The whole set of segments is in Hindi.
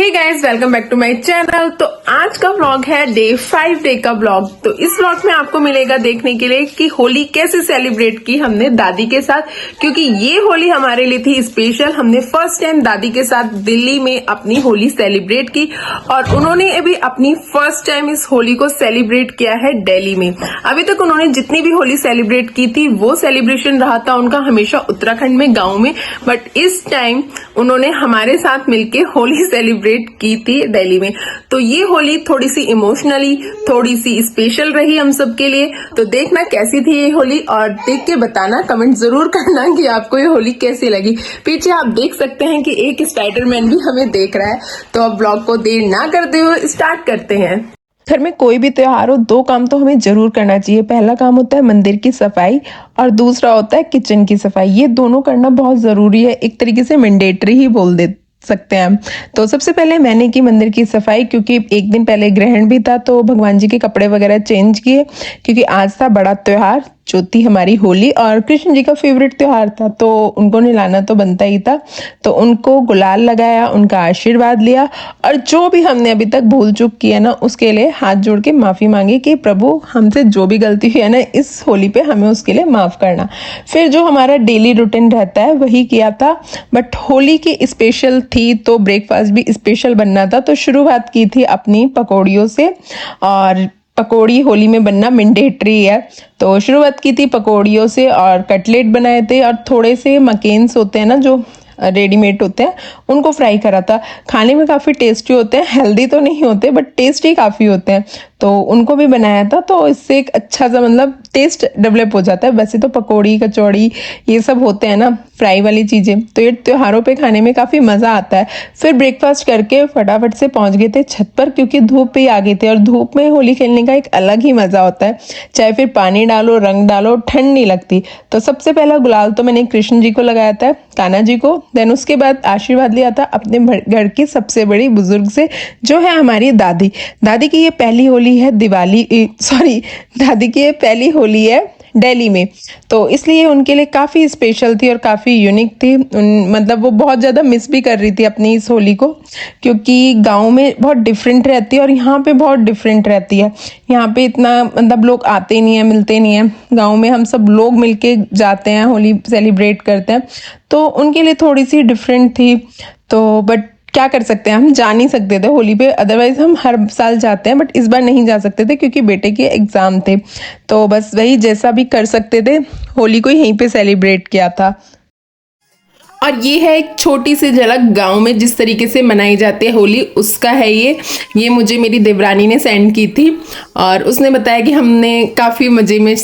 Hey guys, welcome back to my channel. तो आज का व्लॉग है डे 5 डे का व्लॉग। तो इस व्लॉग में आपको मिलेगा देखने के लिए कि होली कैसे सेलिब्रेट की हमने दादी के साथ, क्योंकि ये होली हमारे लिए थी स्पेशल। हमने फर्स्ट टाइम दादी के साथ दिल्ली में अपनी होली सेलिब्रेट की और उन्होंने अभी अपनी फर्स्ट टाइम इस होली को सेलिब्रेट किया है दिल्ली में। अभी तक उन्होंने जितनी भी होली सेलिब्रेट की थी वो सेलिब्रेशन रहा था उनका हमेशा उत्तराखंड में, गाँव में, बट इस टाइम उन्होंने हमारे साथ मिलके होली सेलिब्रेट की थी दिल्ली में। तो ये होली थोड़ी सी इमोशनली, थोड़ी सी स्पेशल रही हम सबके लिए। तो देखना कैसी थी ये होली और देख के बताना, कमेंट जरूर करना कि आपको ये होली कैसी लगी। पीछे आप देख सकते हैं कि एक स्पाइडरमैन भी हमें देख रहा है। तो अब ब्लॉग को देर ना करते हुए स्टार्ट करते हैं। घर में कोई भी त्योहार हो, दो काम तो हमें जरूर करना चाहिए। पहला काम होता है मंदिर की सफाई और दूसरा होता है किचन की सफाई। ये दोनों करना बहुत जरूरी है, एक तरीके से मैंडेटरी ही बोल दे सकते हैं हम। तो सबसे पहले मैंने की मंदिर की सफाई, क्योंकि एक दिन पहले ग्रहण भी था तो भगवान जी के कपड़े वगैरह चेंज किए, क्योंकि आज था बड़ा त्योहार जो थी हमारी होली और कृष्ण जी का फेवरेट त्योहार था, तो उनको नहलाना तो बनता ही था। तो उनको गुलाल लगाया, उनका आशीर्वाद लिया और जो भी हमने अभी तक भूल चूक की है ना, उसके लिए हाथ जोड़ के माफी मांगी कि प्रभु हमसे जो भी गलती हुई है ना इस होली पे हमें उसके लिए माफ करना। फिर जो हमारा डेली रूटीन रहता है वही किया था, बट होली की स्पेशल थी तो ब्रेकफास्ट भी स्पेशल बनना था। तो शुरुआत की थी अपनी पकौड़ियों से, और पकौड़ी होली में बनना मैंडेटरी है। तो शुरुआत की थी पकौड़ियों से और कटलेट बनाए थे और थोड़े से मकेन्स होते हैं ना जो रेडीमेड होते हैं, उनको फ्राई करा था। खाने में काफ़ी टेस्टी होते हैं, हेल्दी तो नहीं होते बट टेस्टी काफ़ी होते हैं, तो उनको भी बनाया था। तो इससे एक अच्छा सा मतलब टेस्ट डेवलप हो जाता है। वैसे तो पकौड़ी कचौड़ी ये सब होते हैं ना फ्राई वाली चीज़ें, तो ये त्योहारों पे खाने में काफ़ी मज़ा आता है। फिर ब्रेकफास्ट करके फटाफट से पहुंच गए थे छत पर, क्योंकि धूप पे ही आ गए थे और धूप में होली खेलने का एक अलग ही मज़ा होता है। चाहे फिर पानी डालो, रंग डालो, ठंड नहीं लगती। तो सबसे पहला गुलाल तो मैंने कृष्ण जी को लगाया था, कान्हा जी को। देन उसके बाद आशीर्वाद लिया था अपने घर की सबसे बड़ी बुजुर्ग से, जो है हमारी दादी। दादी की ये पहली होली है दादी की ये पहली होली है दिल्ली में, तो इसलिए उनके लिए काफ़ी स्पेशल थी और काफ़ी यूनिक थी। मतलब वो बहुत ज़्यादा मिस भी कर रही थी अपनी इस होली को, क्योंकि गांव में बहुत डिफरेंट रहती है और यहाँ पे बहुत डिफरेंट रहती है। यहाँ पे इतना मतलब लोग आते नहीं है, मिलते नहीं है। गांव में हम सब लोग मिलके जाते हैं, होली सेलिब्रेट करते हैं, तो उनके लिए थोड़ी सी डिफरेंट थी। तो बट क्या कर सकते हैं, हम जा नहीं सकते थे होली पे, अदरवाइज हम हर साल जाते हैं, बट इस बार नहीं जा सकते थे क्योंकि बेटे के एग्जाम थे। तो बस वही जैसा भी कर सकते थे होली को यहीं पे सेलिब्रेट किया था। और ये है एक छोटी सी झलक गांव में जिस तरीके से मनाई जाती है होली, उसका है ये मुझे मेरी देवरानी ने सेंड की थी और उसने बताया कि हमने काफ़ी मज़े में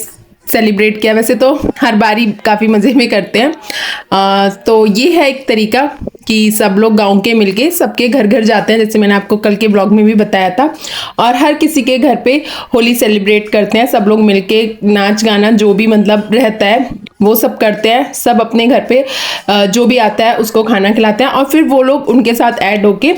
सेलिब्रेट किया। वैसे तो हर बारी काफ़ी मज़े में करते हैं। तो ये है एक तरीका कि सब लोग गांव के मिलके सबके घर घर जाते हैं, जैसे मैंने आपको कल के ब्लॉग में भी बताया था, और हर किसी के घर पे होली सेलिब्रेट करते हैं। सब लोग मिलके नाच गाना जो भी मतलब रहता है वो सब करते हैं। सब अपने घर पे जो भी आता है उसको खाना खिलाते हैं और फिर वो लोग उनके साथ ऐड होके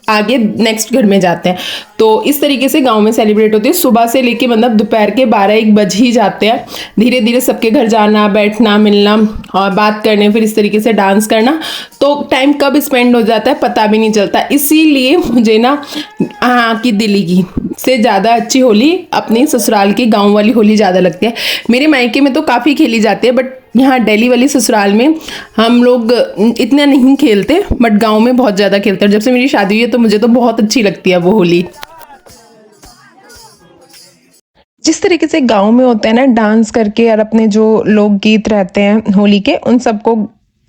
आगे नेक्स्ट घर में जाते हैं। तो इस तरीके से गांव में सेलिब्रेट होती है। सुबह से लेके मतलब दोपहर के 12-1 बज ही जाते हैं। धीरे धीरे सबके घर जाना, बैठना, मिलना और बात करने, फिर इस तरीके से डांस करना, तो टाइम कब स्पेंड हो जाता है पता भी नहीं चलता। इसीलिए मुझे ना यहाँ की दिल्ली की से ज़्यादा अच्छी होली अपनी ससुराल की गाँव वाली होली ज़्यादा लगती है। मेरे मायके में तो काफ़ी खेली जाती है, बट यहाँ दिल्ली वाली ससुराल में हम लोग इतना नहीं खेलते, बट गांव में बहुत ज़्यादा खेलते हैं। जब से मेरी शादी हुई है तो मुझे तो बहुत अच्छी लगती है वो होली। जिस तरीके से गांव में होता है ना डांस करके, और अपने जो लोकगीत रहते हैं होली के उन सबको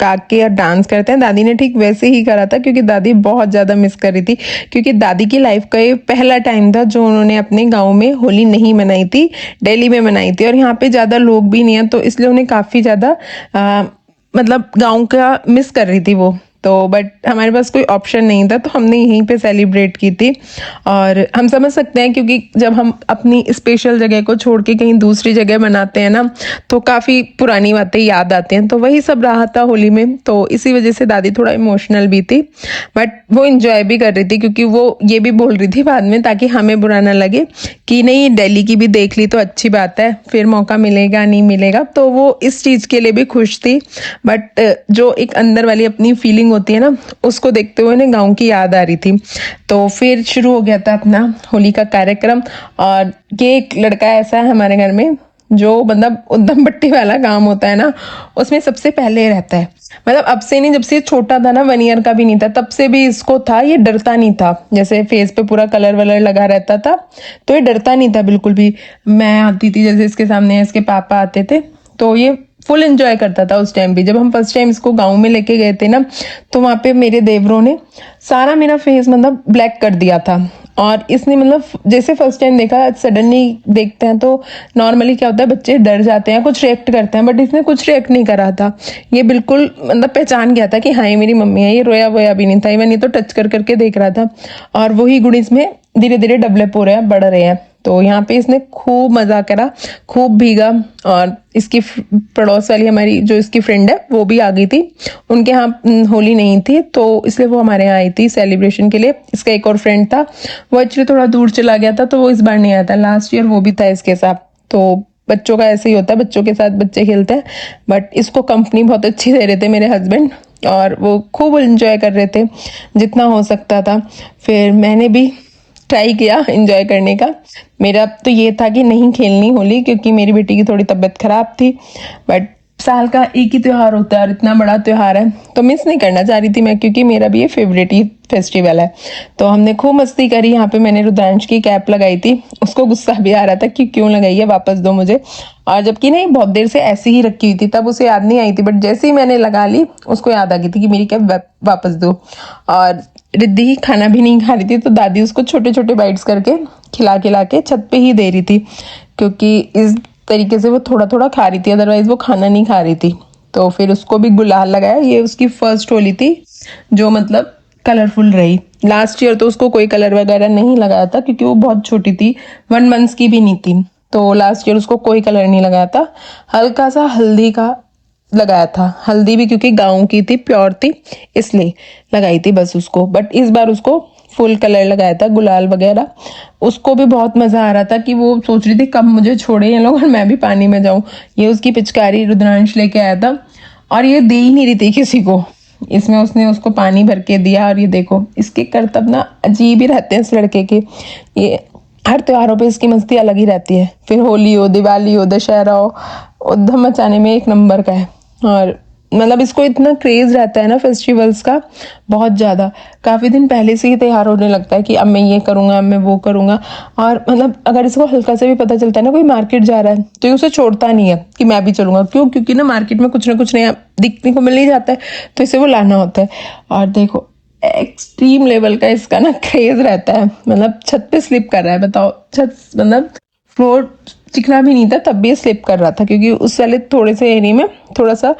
गा के और डांस करते हैं, दादी ने ठीक वैसे ही करा था, क्योंकि दादी बहुत ज़्यादा मिस कर रही थी। क्योंकि दादी की लाइफ का ये पहला टाइम था जो उन्होंने अपने गांव में होली नहीं मनाई थी, दिल्ली में मनाई थी। और यहाँ पे ज़्यादा लोग भी नहीं है, तो इसलिए उन्हें काफ़ी ज़्यादा मतलब गाँव का मिस कर रही थी वो। तो बट हमारे पास कोई ऑप्शन नहीं था, तो हमने यहीं पे सेलिब्रेट की थी। और हम समझ सकते हैं, क्योंकि जब हम अपनी स्पेशल जगह को छोड़ के कहीं दूसरी जगह मनाते हैं ना, तो काफ़ी पुरानी बातें याद आती हैं। तो वही सब रहा था होली में, तो इसी वजह से दादी थोड़ा इमोशनल भी थी, बट वो इंजॉय भी कर रही थी, क्योंकि वो ये भी बोल रही थी बाद में, ताकि हमें बुरा ना लगे कि नहीं दिल्ली की भी देख ली तो अच्छी बात है, फिर मौका मिलेगा नहीं मिलेगा, तो वो इस चीज़ के लिए भी खुश थी। बट जो एक अंदर वाली अपनी फीलिंग होती है ना, उसको देखते हुए ना गाँव की याद आ रही थी। तो फिर शुरू हो गया था अपना होली का कार्यक्रम। और ये एक लड़का ऐसा है हमारे घर में जो मतलब उद्दम भट्टी वाला काम होता है ना, उसमें सबसे पहले रहता है। मतलब अब से नहीं, जब से ये छोटा था ना, 1 ईयर का भी नहीं था, तब से भी इसको था, ये डरता नहीं था। जैसे फेस पे पूरा कलर वलर लगा रहता था, तो ये डरता नहीं था बिल्कुल भी। मैं आती थी जैसे इसके सामने, इसके पापा आते थे, तो ये फुल एंजॉय करता था उस टाइम भी। जब हम फर्स्ट टाइम इसको गाँव में लेके गए थे ना, तो वहाँ पे मेरे देवरों ने सारा मेरा फेस मतलब ब्लैक कर दिया था। और इसने मतलब जैसे फर्स्ट टाइम देखा, सडनली देखते हैं तो नॉर्मली क्या होता है, बच्चे डर जाते हैं, कुछ रिएक्ट करते हैं, बट इसने कुछ रिएक्ट नहीं करा था। ये बिल्कुल मतलब पहचान गया था कि हाँ ये मेरी मम्मी है। ये रोया वोया भी नहीं था, इवन ये तो टच कर करके देख रहा था। और वही गुण इसमें धीरे धीरे डेवलप हो रहे हैं, बढ़ रहे हैं। तो यहाँ पे इसने खूब मजा करा, खूब भीगा। और इसकी पड़ोस वाली हमारी जो इसकी फ्रेंड है वो भी आ गई थी। उनके यहाँ होली नहीं थी, तो इसलिए वो हमारे यहाँ आई थी सेलिब्रेशन के लिए। इसका एक और फ्रेंड था, वो एक्चुअली थोड़ा दूर चला गया था, तो वो इस बार नहीं आया था। लास्ट ईयर वो भी था इसके साथ। तो बच्चों का ऐसे ही होता है, बच्चों के साथ बच्चे खेलते हैं। बट इसको कंपनी बहुत अच्छी दे रहे थे मेरे हस्बैंड, और वो खूब एंजॉय कर रहे थे जितना हो सकता था। फिर मैंने भी ट्राई किया एंजॉय करने का। मेरा तो ये था कि नहीं खेलनी होली, क्योंकि मेरी बेटी की थोड़ी तबीयत खराब थी। बट साल का एक ही त्यौहार होता है, और इतना बड़ा त्यौहार है तो मिस नहीं करना चाह रही थी मैं, क्योंकि मेरा भी ये फेवरेट ही फेस्टिवल है। तो हमने खूब मस्ती करी। यहाँ पे मैंने रुद्रांश की कैप लगाई थी, उसको गुस्सा भी आ रहा था कि क्यों लगाई है, वापस दो मुझे। और जबकि नहीं, बहुत देर से ऐसी ही रखी हुई थी, तब उसे याद नहीं आई थी, बट जैसे ही मैंने लगा ली उसको याद आ गई थी कि मेरी कैप वापस दो। और रिद्धि खाना भी नहीं खा रही थी, तो दादी उसको छोटे छोटे बाइट्स करके खिला खिला के छत पे ही दे रही थी, क्योंकि इस तरीके से वो थोड़ा थोड़ा खा रही थी, अदरवाइज वो खाना नहीं खा रही थी। तो फिर उसको भी गुलाल लगाया। ये उसकी फर्स्ट होली थी जो मतलब कलरफुल रही। लास्ट ईयर तो उसको कोई कलर वगैरह नहीं लगाया था, क्योंकि वो बहुत छोटी थी, 1 मंथ की भी नहीं थी। तो लास्ट ईयर उसको कोई कलर नहीं लगाया था। हल्का सा हल्दी का लगाया था, हल्दी भी क्योंकि गाँव की थी, प्योर थी, इसलिए लगाई थी बस उसको। बट इस बार उसको फुल कलर लगाया था, गुलाल वगैरह। उसको भी बहुत मजा आ रहा था कि वो सोच रही थी कब मुझे छोड़े ये लोग और मैं भी पानी में जाऊं। ये उसकी पिचकारी रुद्रांश लेके आया था, और ये दे ही नहीं रही थी किसी को। इसमें उसने उसको पानी भर के दिया। और ये देखो, इसके करतब ना अजीब ही रहते हैं इस लड़के के। ये हर त्योहारों पे इसकी मस्ती अलग ही रहती है। फिर होली हो, दिवाली हो, दशहरा हो, उधम मचाने में एक नंबर का है। और मतलब इसको इतना क्रेज रहता है ना फेस्टिवल्स का, बहुत ज़्यादा। काफ़ी दिन पहले से ही तैयार होने लगता है कि अब मैं ये करूँगा, अब मैं वो करूँगा। और मतलब अगर इसको हल्का से भी पता चलता है ना कोई मार्केट जा रहा है, तो ये उसे छोड़ता नहीं है कि मैं भी चलूँगा। क्यों? क्योंकि ना मार्केट में कुछ ना कुछ नया दिखने को मिल ही जाता है, तो इसे वो लाना होता है। और देखो, एक्सट्रीम लेवल का इसका ना क्रेज रहता है। मतलब छत पे स्लिप कर रहा है, बताओ। छत मतलब फ्लोर चिकना भी नहीं था, तब भी स्लिप कर रहा था, क्योंकि उस वाले थोड़े से एरिया में थोड़ा सा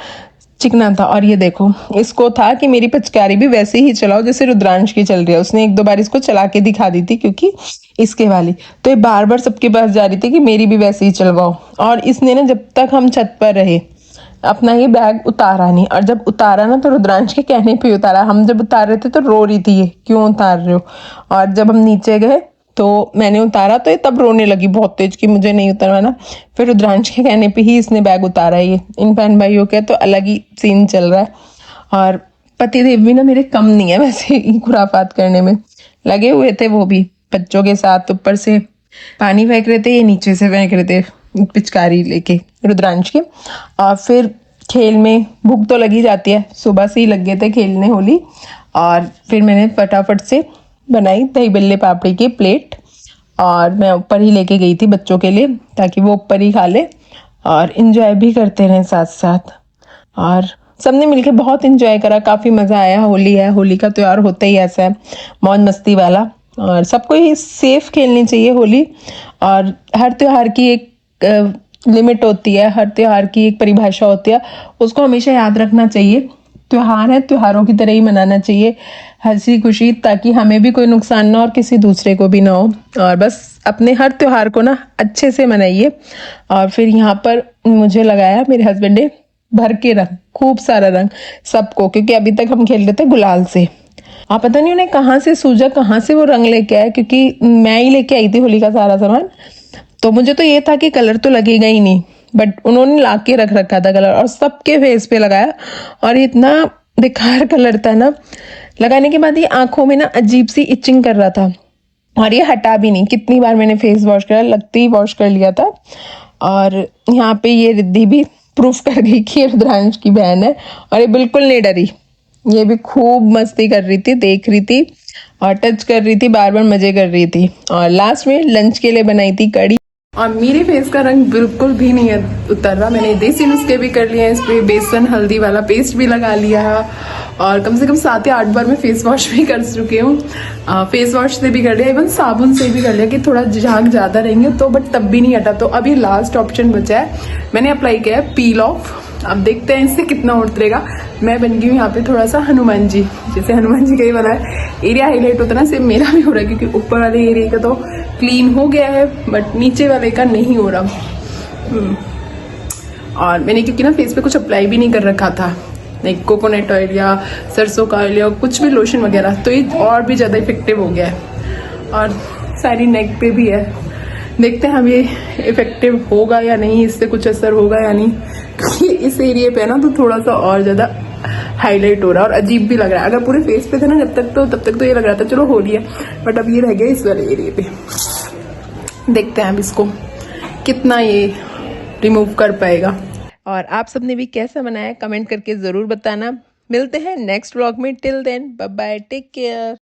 चिकना था। और ये देखो, इसको था कि मेरी पिचकारी भी वैसे ही चलाओ जैसे रुद्रांश की चल रही है। उसने 1-2 बार इसको चला के दिखा दी थी, क्योंकि इसके वाली तो ये बार बार सबके पास जा रही थी कि मेरी भी वैसे ही चलवाओ। और इसने ना जब तक हम छत पर रहे अपना ही बैग उतारा नहीं। और जब उतारा ना, तो रुद्रांश के कहने पे उतारा। हम जब उतार रहे थे तो रो रही थी ये, क्यों उतार रहे हो। और जब हम नीचे गए तो मैंने उतारा, तो ये तब रोने लगी बहुत तेज कि मुझे नहीं उतरवाना। फिर रुद्रांश के कहने पे ही इसने बैग उतारा है। ये इन बहन भाइयों के तो अलग ही सीन चल रहा है। और पतिदेव भी ना मेरे कम नहीं है वैसे ही खुराफात करने में, लगे हुए थे वो भी बच्चों के साथ। ऊपर से पानी फेंक रहे थे, ये नीचे से फेंक रहे थे पिचकारी लेके रुद्रांश के। और फिर खेल में भूख तो लगी जाती है, सुबह से ही लग गए थे खेलने होली। और फिर मैंने फटाफट से बनाई दही बल्ले पापड़ी की प्लेट, और मैं ऊपर ही लेके गई थी बच्चों के लिए, ताकि वो ऊपर ही खा ले और इन्जॉय भी करते रहें साथ साथ। और सबने मिलके बहुत इन्जॉय करा, काफ़ी मज़ा आया। होली है, होली का त्यौहार होता ही ऐसा है, मौज मस्ती वाला। और सबको ही सेफ खेलनी चाहिए होली। और हर त्यौहार की एक लिमिट होती है, हर त्यौहार की एक परिभाषा होती है, उसको हमेशा याद रखना चाहिए। त्योहार है, त्योहारों की तरह ही मनाना चाहिए, हंसी खुशी, ताकि हमें भी कोई नुकसान ना हो और किसी दूसरे को भी ना हो। और बस अपने हर त्योहार को ना अच्छे से मनाइए। और फिर यहाँ पर मुझे लगाया मेरे हस्बैंड ने भर के रंग, खूब सारा रंग सबको, क्योंकि अभी तक हम खेल रहे थे गुलाल से। और पता नहीं उन्हें कहाँ से सूझा, कहाँ से वो रंग लेके आए, क्योंकि मैं ही लेके आई थी होली का सारा सामान। तो मुझे तो ये था कि कलर तो लगेगा ही नहीं, बट उन्होंने ला के रख रखा था कलर और सबके फेस पे लगाया। और इतना बेकार कलर था ना, लगाने के बाद ये आंखों में ना अजीब सी इचिंग कर रहा था और ये हटा भी नहीं। कितनी बार मैंने फेस वॉश करा, लगते ही वॉश कर लिया था। और यहाँ पे ये रिद्धि भी प्रूफ कर गई कि ये रुद्रांश की बहन है और ये बिल्कुल नहीं डरी। ये भी खूब मस्ती कर रही थी, देख रही थी और टच कर रही थी, बार बार मजे कर रही थी। और लास्ट में लंच के लिए बनाई थी कड़ी। और मेरे फेस का रंग बिल्कुल भी नहीं उतर रहा। मैंने देसी नुस्खे भी कर लिए हैं, इस पे बेसन हल्दी वाला पेस्ट भी लगा लिया है और कम से कम 7 या 8 बार मैं फेस वॉश भी कर चुकी हूँ। फेस वॉश से भी कर लिया, इवन साबुन से भी कर लिया कि थोड़ा झाग ज़्यादा रहेंगे तो, बट तब भी नहीं हटा। तो अभी लास्ट ऑप्शन बचा है, मैंने अप्लाई किया है पील ऑफ। अब देखते हैं इससे कितना उतरेगा। मैं बन गई हूँ यहाँ पे थोड़ा सा हनुमान जी, जैसे हनुमान जी का ही बना है। एरिया हाईलाइट होता है ना, सेम मेरा भी हो रहा है क्योंकि ऊपर वाले एरिया का तो क्लीन हो गया है बट नीचे वाले का नहीं हो रहा। और मैंने क्योंकि ना फेस पे कुछ अप्लाई भी नहीं कर रखा था, लाइक कोकोनट ऑयल या सरसों का ऑयल या कुछ भी लोशन वगैरह, तो ये और भी ज़्यादा इफेक्टिव हो गया है। और सारी नेक पे भी है, देखते हैं हम ये इफेक्टिव होगा या नहीं, इससे कुछ असर होगा या नहीं, क्योंकि इस एरिया पे है ना तो थोड़ा सा और ज़्यादा हाईलाइट हो रहा है और अजीब भी लग रहा है। अगर पूरे फेस पे थे ना जब तक तो तब तक तो ये लग रहा था चलो होली है, बट अब ये रह गया इस वाले एरिया पे। देखते हैं अब इसको कितना ये रिमूव कर पाएगा। और आप सबने भी कैसा बनाया कमेंट करके ज़रूर बताना। मिलते हैं नेक्स्ट व्लॉग में, till then bye bye, take care.